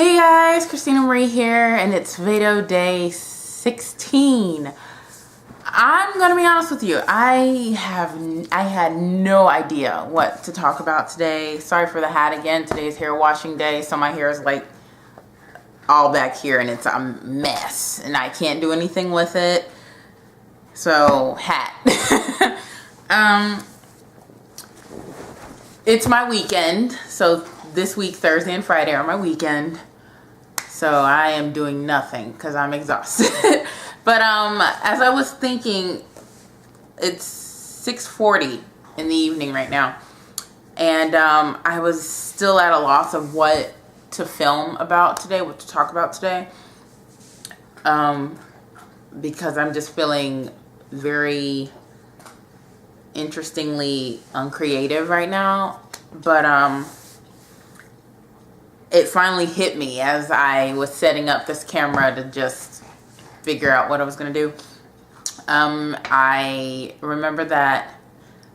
Hey guys, Christina Marie here, and it's VEDO day 16. I'm gonna be honest with you. I had no idea what to talk about today. Sorry for the hat again. Today's hair washing day, so my hair is like all back here and it's a mess, and I can't do anything with it. So hat. It's my weekend, so this week, Thursday and Friday are my weekend. So I am doing nothing because I'm exhausted. But as I was thinking, it's 6:40 in the evening right now. And I was still at a loss of what to film about today, what to talk about today. Because I'm just feeling very interestingly uncreative right now. But it finally hit me as I was setting up this camera to just figure out what I was going to do. I remember that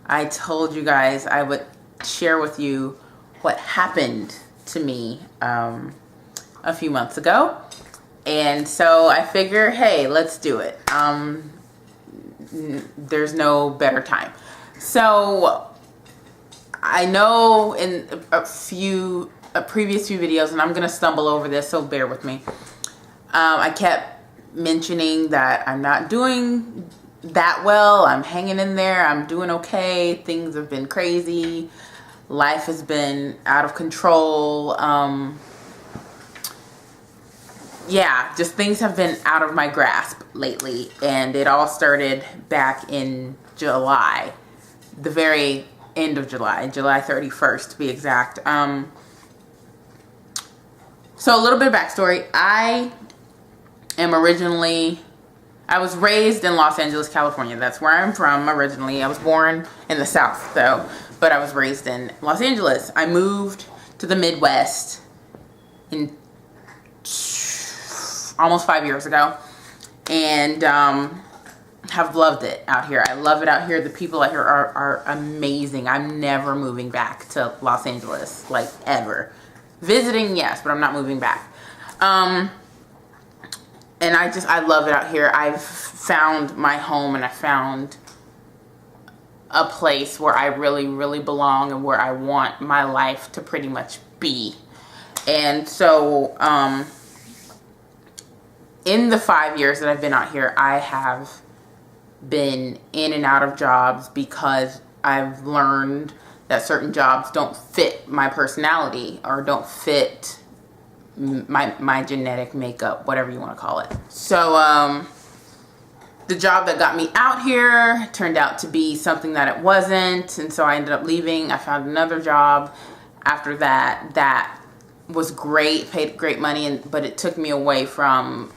I told you guys I would share with you what happened to me a few months ago. And so I figure, hey, let's do it. There's no better time. So I know in a previous few videos, and I'm gonna stumble over this, so bear with me. I kept mentioning that I'm not doing that well. I'm hanging in there. I'm doing okay. Things have been crazy. Life has been out of control. Yeah, just things have been out of my grasp lately, and it all started back in July, the very end of July 31st to be exact. So a little bit of backstory. I was raised in Los Angeles, California. That's where I'm from originally. I was born in the South though, but I was raised in Los Angeles. I moved to the Midwest in almost 5 years ago, and have loved it out here. I love it out here. The people out here are amazing. I'm never moving back to Los Angeles, like ever. Visiting, yes, but I'm not moving back. And I love it out here. I've found my home, and I found a place where I really, really belong and where I want my life to pretty much be. And so, in the 5 years that I've been out here, I have been in and out of jobs because I've learned that certain jobs don't fit my personality or don't fit my genetic makeup, whatever you want to call it. So the job that got me out here turned out to be something that it wasn't, and so I ended up leaving. I found another job after that was great, paid great money, but it took me away from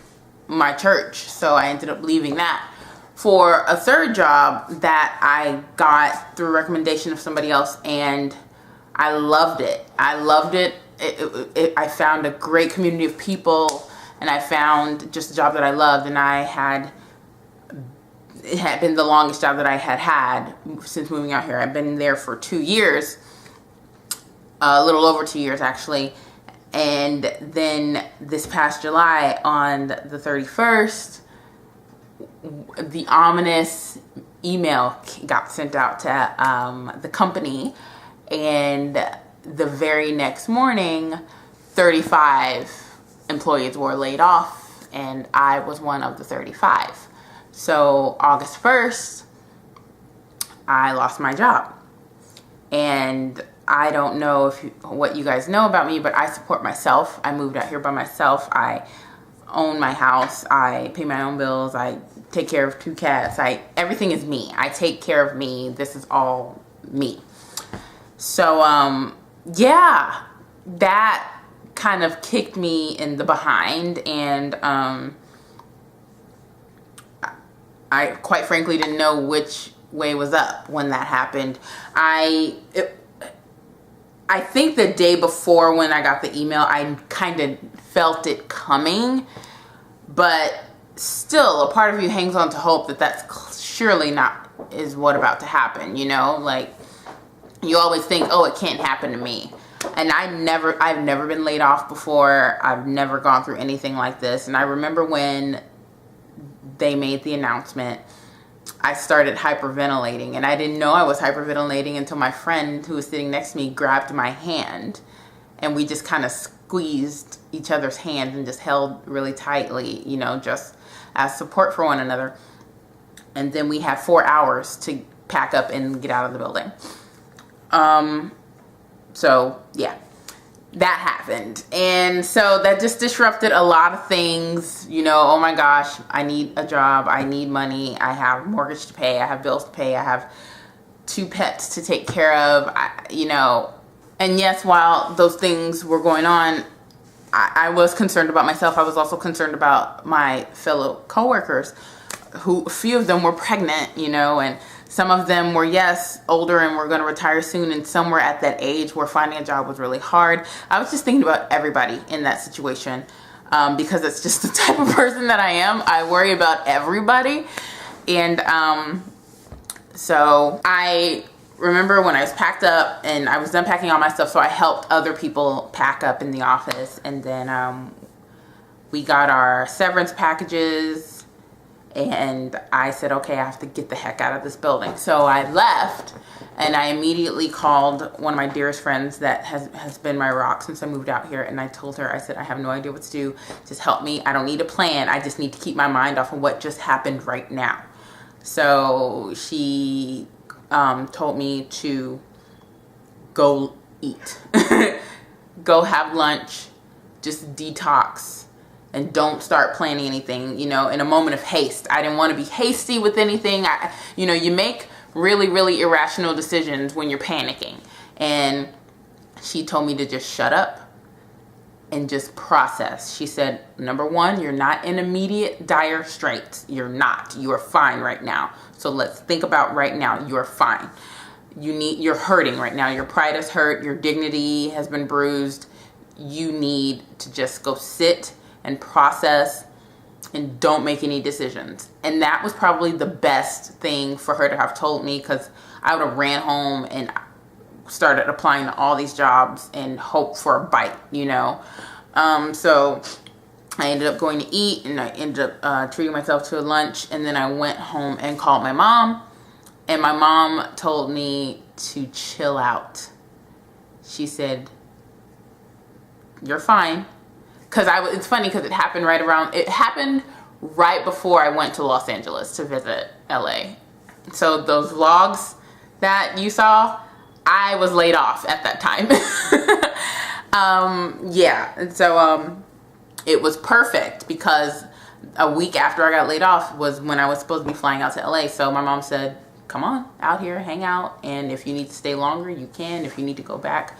my church, so I ended up leaving that for a third job that I got through recommendation of somebody else, and I loved it. I loved it. I found a great community of people, and I found just a job that I loved, and it had been the longest job that I had since moving out here. I've been there for 2 years, a little over 2 years actually. And then this past July on the 31st, the ominous email got sent out to the company, and the very next morning 35 employees were laid off, and I was one of the 35. So August 1st, I lost my job. And I don't know what you guys know about me, but I support myself. I moved out here by myself. I own my house. I pay my own bills. I take care of 2 cats. Everything is me. I take care of me. This is all me. So, yeah, that kind of kicked me in the behind, and I quite frankly didn't know which way was up when that happened. I think the day before when I got the email, I kind of felt it coming, but still a part of you hangs on to hope that that's surely not is what about to happen, you know? Like, you always think, oh, it can't happen to me. And I've never been laid off before. I've never gone through anything like this. And I remember when they made the announcement, I started hyperventilating, and I didn't know I was hyperventilating until my friend who was sitting next to me grabbed my hand, and we just kind of squeezed each other's hands and just held really tightly, you know, just as support for one another. And then we had 4 hours to pack up and get out of the building. So yeah, that happened. And so that just disrupted a lot of things, you know. Oh my gosh, I need a job, I need money, I have mortgage to pay, I have bills to pay, I have 2 pets to take care of, you know. And yes, while those things were going on, I was concerned about myself. I was also concerned about my fellow coworkers, who a few of them were pregnant, you know, and some of them were, yes, older and were going to retire soon, and some were at that age where finding a job was really hard. I was just thinking about everybody in that situation, because it's just the type of person that I am. I worry about everybody. And so I remember when I was packed up and I was done packing all my stuff, so I helped other people pack up in the office. And then we got our severance packages, and I said, okay, I have to get the heck out of this building. So I left, and I immediately called one of my dearest friends that has been my rock since I moved out here. And I told her, I said, I have no idea what to do. Just help me. I don't need a plan. I just need to keep my mind off of what just happened right now. So she told me to go eat, go have lunch, just detox, and don't start planning anything, you know, in a moment of haste. I didn't want to be hasty with anything. You know, you make really, really irrational decisions when you're panicking. And she told me to just shut up and just process. She said, number one, you're not in immediate dire straits. You're not. You are fine right now. So let's think about right now. You're fine. You're hurting right now. Your pride is hurt. Your dignity has been bruised. You need to just go sit and process and don't make any decisions. And that was probably the best thing for her to have told me, because I would have ran home and started applying to all these jobs and hope for a bite, you know. So I ended up going to eat, and I ended up treating myself to a lunch, and then I went home and called my mom, and my mom told me to chill out. She said, you're fine. Because it's funny, because it happened right before I went to Los Angeles to visit LA. So those vlogs that you saw, I was laid off at that time. Yeah, and so it was perfect, because a week after I got laid off was when I was supposed to be flying out to LA. So my mom said, come on out here, hang out, and if you need to stay longer, you can. If you need to go back,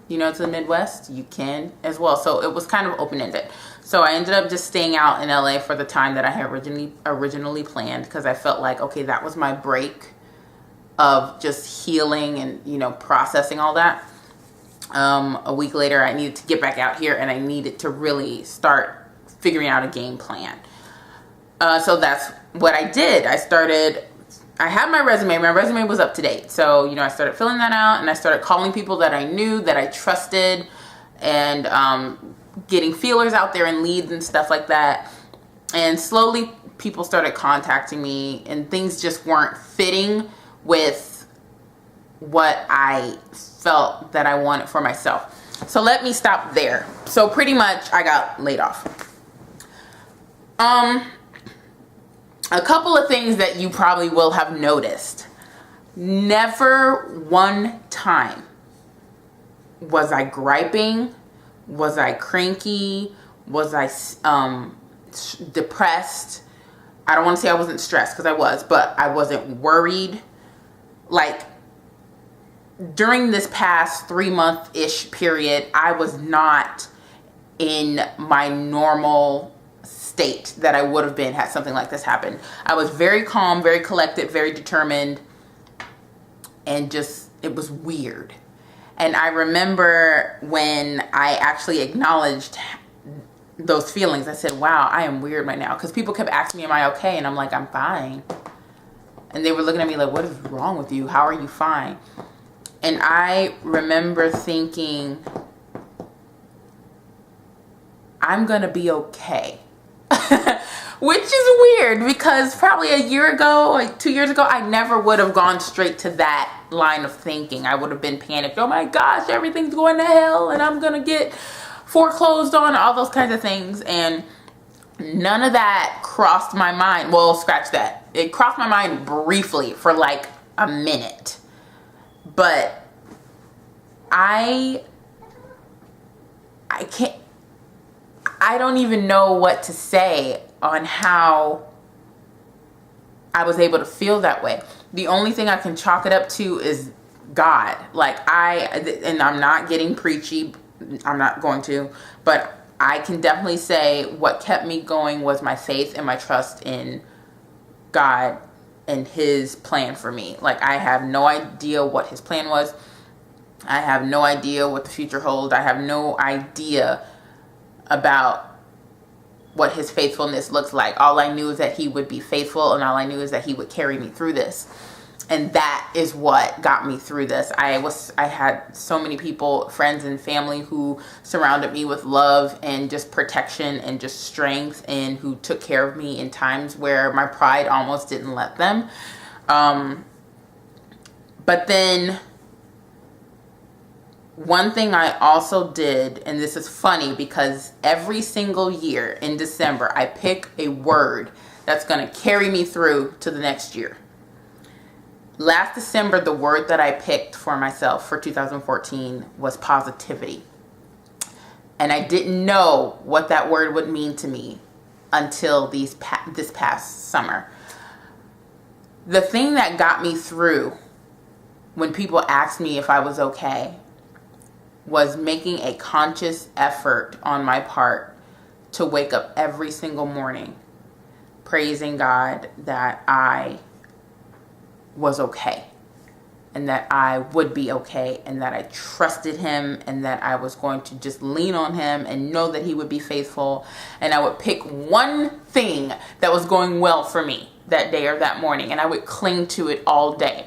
you know, to the Midwest, you can as well. So it was kind of open-ended. So I ended up just staying out in LA for the time that I had originally planned, because I felt like, okay, that was my break of just healing and, you know, processing all that. A week later, I needed to get back out here, and I needed to really start figuring out a game plan. So that's what I did. I had my resume. My resume was up to date. So, you know, I started filling that out, and I started calling people that I knew, that I trusted, and getting feelers out there and leads and stuff like that. And slowly people started contacting me, and things just weren't fitting with what I felt that I wanted for myself. So let me stop there. So pretty much I got laid off. A couple of things that you probably will have noticed. Never one time was I griping, was I cranky, was I depressed. I don't want to say I wasn't stressed, because I was, but I wasn't worried. Like, during this past 3-month-ish period, I was not in my normal state that I would have been had something like this happened. I was very calm, very collected, very determined, and just, it was weird. And I remember when I actually acknowledged those feelings, I said, wow, I am weird right now. Because people kept asking me, am I okay? And I'm like, I'm fine. And they were looking at me like, what is wrong with you? How are you fine? And I remember thinking, I'm gonna be okay. Which is weird, because probably a year ago, like 2 years ago, I never would have gone straight to that line of thinking. I would have been panicked. Oh my gosh, everything's going to hell and I'm gonna get foreclosed on, all those kinds of things. And none of that crossed my mind. Well, scratch that. It crossed my mind briefly for like a minute. But I don't even know what to say on how I was able to feel that way. The only thing I can chalk it up to is God. Like and I'm not getting preachy, I'm not going to, but I can definitely say what kept me going was my faith and my trust in God and his plan for me. Like, I have no idea what his plan was. I have no idea what the future holds. I have no idea about what his faithfulness looks like. All I knew is that he would be faithful, and all I knew is that he would carry me through this. And that is what got me through this. I had so many people, friends and family, who surrounded me with love and just protection and just strength, and who took care of me in times where my pride almost didn't let them. But then one thing I also did, and this is funny because every single year in December, I pick a word that's going to carry me through to the next year. Last December, the word that I picked for myself for 2014 was positivity. And I didn't know what that word would mean to me until this past summer. The thing that got me through when people asked me if I was okay was making a conscious effort on my part to wake up every single morning praising God that I was okay, and that I would be okay, and that I trusted him, and that I was going to just lean on him and know that he would be faithful. And I would pick one thing that was going well for me that day or that morning, and I would cling to it all day.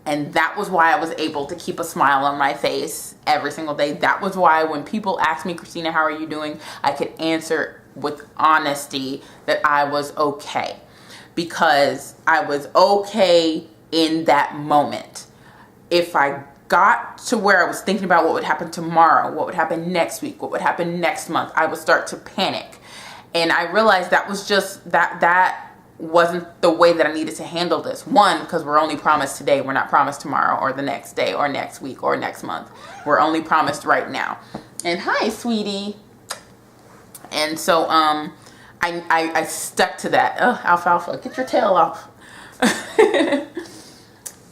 And that was why I was able to keep a smile on my face every single day. That was why when people asked me, Christina, how are you doing? I could answer with honesty that I was okay. Because I was okay in that moment. If I got to where I was thinking about what would happen tomorrow, what would happen next week, what would happen next month, I would start to panic. And I realized that was just, that wasn't the way that I needed to handle this. One, because we're only promised today. We're not promised tomorrow or the next day or next week or next month. We're only promised right now. And hi, sweetie. And so I stuck to that. Oh, alfalfa, get your tail off.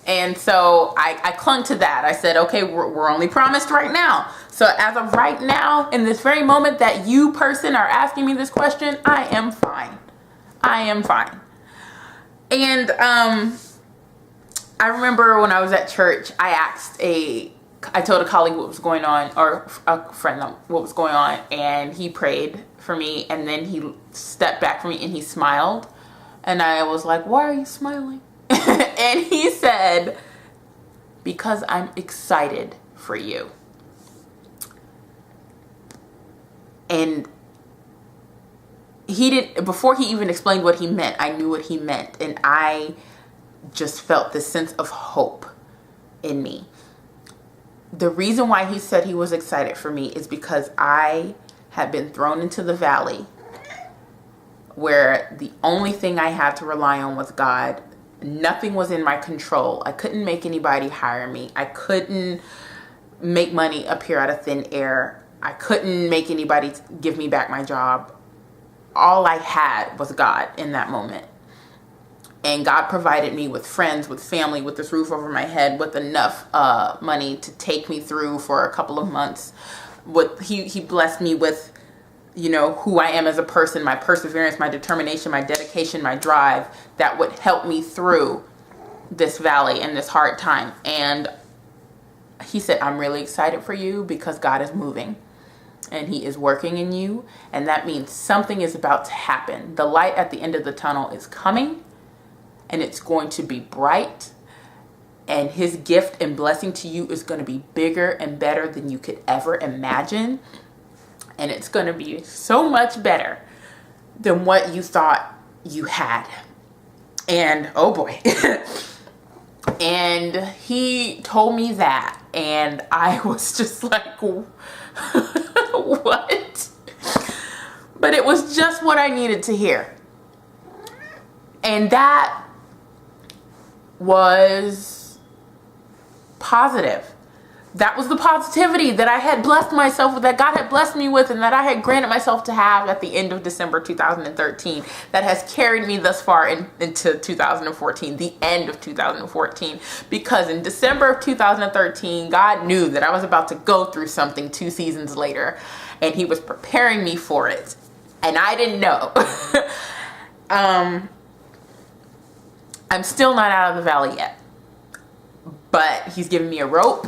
And so I clung to that. I said, okay, we're only promised right now. So as of right now, in this very moment that you person are asking me this question, I am fine. I am fine. And I remember when I was at church, I told a colleague what was going on, or a friend what was going on, and he prayed for me, and then he stepped back from me and he smiled, and I was like, why are you smiling? And he said, because I'm excited for you. And before he even explained what he meant, I knew what he meant, and I just felt this sense of hope in me. The reason why he said he was excited for me is because I had been thrown into the valley where the only thing I had to rely on was God. Nothing was in my control. I couldn't make anybody hire me. I couldn't make money appear out of thin air. I couldn't make anybody give me back my job. All I had was God in that moment. And God provided me with friends, with family, with this roof over my head, with enough money to take me through for a couple of months. He blessed me with, who I am as a person, my perseverance, my determination, my dedication, my drive that would help me through this valley and this hard time. And he said, I'm really excited for you because God is moving. And he is working in you. And that means something is about to happen. The light at the end of the tunnel is coming. And it's going to be bright. And his gift and blessing to you is going to be bigger and better than you could ever imagine. And it's going to be so much better than what you thought you had. And oh boy. And he told me that. And I was just like, what? But it was just what I needed to hear. And that was positive. That was the positivity that I had blessed myself with, that God had blessed me with, and that I had granted myself to have at the end of December 2013, that has carried me thus far into 2014, the end of 2014. Because in December of 2013, God knew that I was about to go through something 2 seasons later, and he was preparing me for it. And I didn't know. I'm still not out of the valley yet. But he's given me a rope.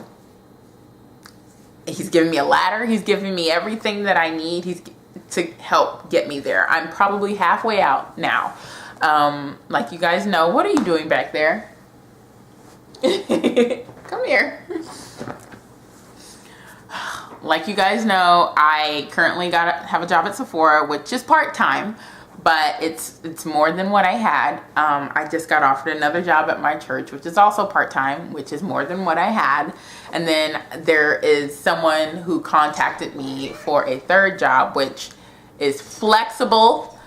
He's giving me a ladder. He's giving me everything that I need to help get me there. I'm probably halfway out now. Like you guys know. What are you doing back there? Come here. Like you guys know, I currently have a job at Sephora, which is part-time, but it's more than what I had. I just got offered another job at my church, which is also part-time, which is more than what I had. And then there is someone who contacted me for a third job, which is flexible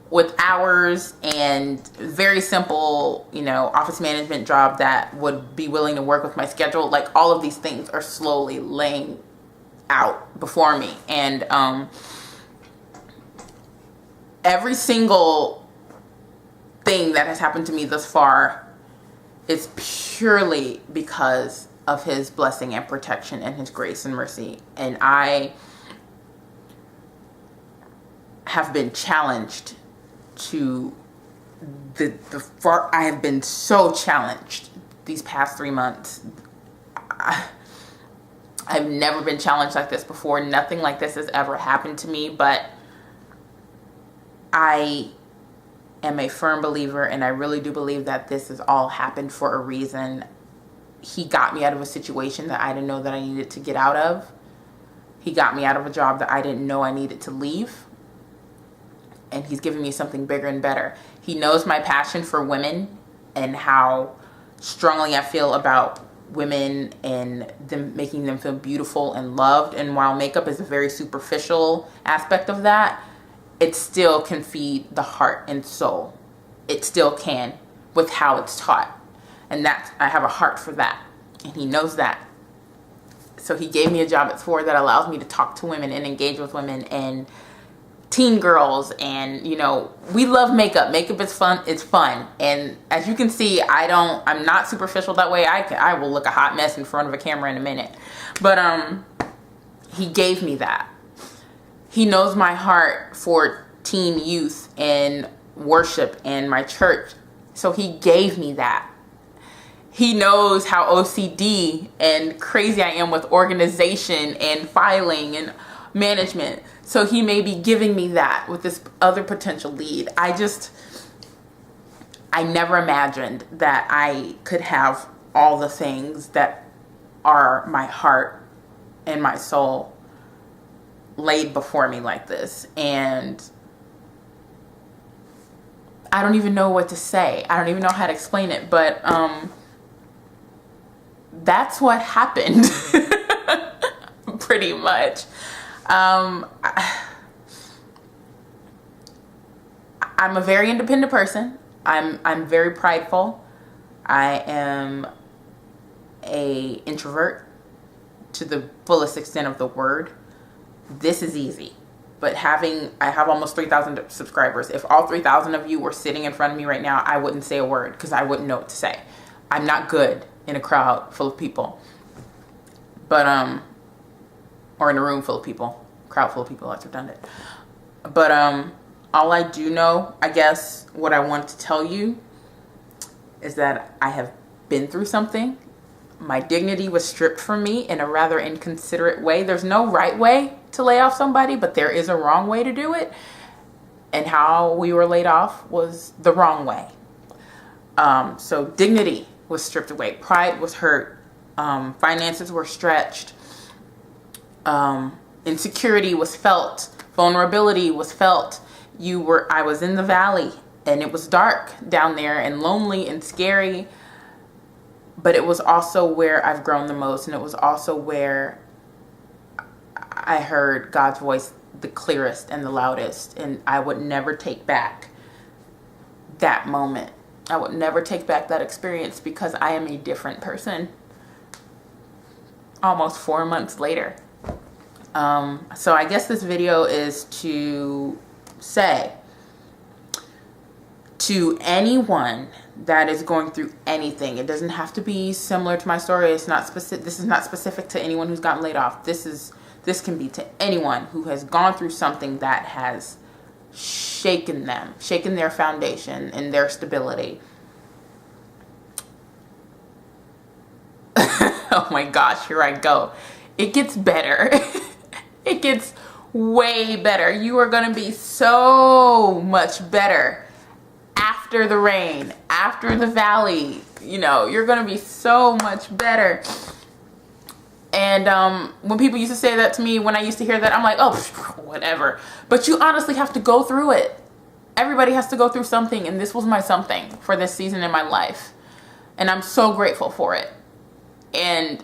with hours and very simple, office management job that would be willing to work with my schedule. Like, all of these things are slowly laying out before me. And every single thing that has happened to me thus far is purely because of his blessing and protection and his grace and mercy. And I have been challenged to I have been so challenged these past 3 months. I've never been challenged like this before. Nothing like this has ever happened to me, but I am a firm believer, and I really do believe that this has all happened for a reason. He got me out of a situation that I didn't know that I needed to get out of. He got me out of a job that I didn't know I needed to leave. And he's giving me something bigger and better. He knows my passion for women and how strongly I feel about women and them, making them feel beautiful and loved. And while makeup is a very superficial aspect of that, it still can feed the heart and soul. It still can, with how it's taught. And I have a heart for that. And he knows that. So he gave me a job at Sephora that allows me to talk to women and engage with women and teen girls. And, we love makeup. Makeup is fun. It's fun. And as you can see, I'm not superficial that way. I will look a hot mess in front of a camera in a minute. But he gave me that. He knows my heart for teen youth and worship and my church. So he gave me that. He knows how OCD and crazy I am with organization and filing and management. So he may be giving me that with this other potential lead. I never imagined that I could have all the things that are my heart and my soul laid before me like this. And I don't even know what to say. I don't even know how to explain it, but that's what happened. Pretty much. I'm a very independent person. I'm very prideful. I am a introvert to the fullest extent of the word. This is easy. But I have almost 3,000 subscribers. If all 3,000 of you were sitting in front of me right now, I wouldn't say a word because I wouldn't know what to say. I'm not good in a crowd full of people. But, or in a room full of people. Crowd full of people, that's redundant. But, all I do know, I guess, what I want to tell you is that I have been through something. My dignity was stripped from me in a rather inconsiderate way. There's no right way to lay off somebody, but there is a wrong way to do it. And how we were laid off was the wrong way. So dignity was stripped away. Pride was hurt. Finances were stretched. Insecurity was felt. Vulnerability was felt. I was in the valley, and it was dark down there and lonely and scary. But it was also where I've grown the most, and it was also where I heard God's voice the clearest and the loudest. And I would never take back that moment. I would never take back that experience, because I am a different person almost 4 months later. So I guess this video is to say to anyone that is going through anything, it doesn't have to be similar to my story. It's not specific. This is not specific to anyone who's gotten laid off. This can be to anyone who has gone through something that has shaken them, shaken their foundation and their stability. Oh my gosh, here I go. It gets better. It gets way better. You are going to be so much better after the rain, after the valley. You know, you're going to be so much better. And when people used to say that to me, when I used to hear that, I'm like, oh, whatever. But you honestly have to go through it. Everybody has to go through something, and this was my something for this season in my life. And I'm so grateful for it. And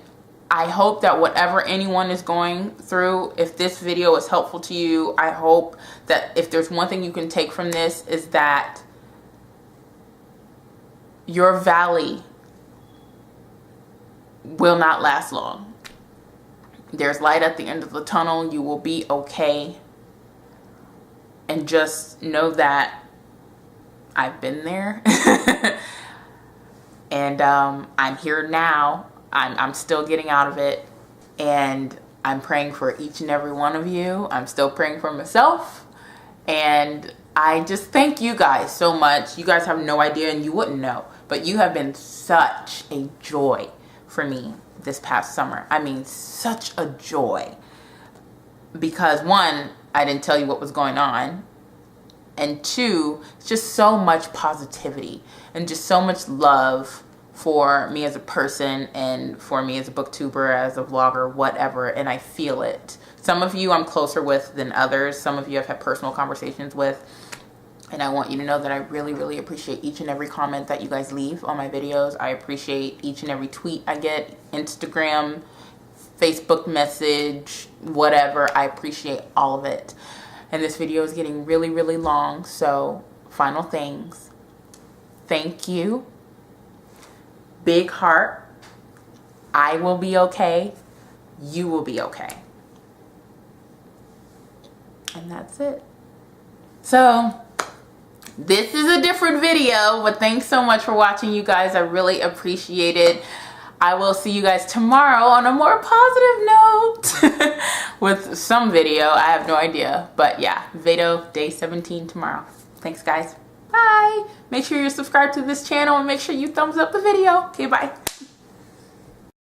I hope that whatever anyone is going through, if this video is helpful to you, I hope that if there's one thing you can take from this, is that your valley will not last long. There's light at the end of the tunnel. You will be okay. And just know that I've been there. And I'm here now. I'm still getting out of it. And I'm praying for each and every one of you. I'm still praying for myself. And I just thank you guys so much. You guys have no idea, and you wouldn't know. But you have been such a joy for me this past summer. I mean, such a joy. Because one, I didn't tell you what was going on. And two, just so much positivity and just so much love for me as a person and for me as a booktuber, as a vlogger, whatever. And I feel it. Some of you I'm closer with than others. Some of you I've had personal conversations with. And I want you to know that I really, really appreciate each and every comment that you guys leave on my videos. I appreciate each and every tweet I get, Instagram, Facebook message, whatever. I appreciate all of it. And this video is getting really, really long. So, final things. Thank you. Big heart. I will be okay. You will be okay. And that's it. So, this is a different video, but thanks so much for watching, you guys. I really appreciate it. I will see you guys tomorrow on a more positive note with some video. I have no idea. But yeah, VEDO day 17 tomorrow. Thanks, guys. Bye. Make sure you're subscribed to this channel and make sure you thumbs up the video. Okay, bye.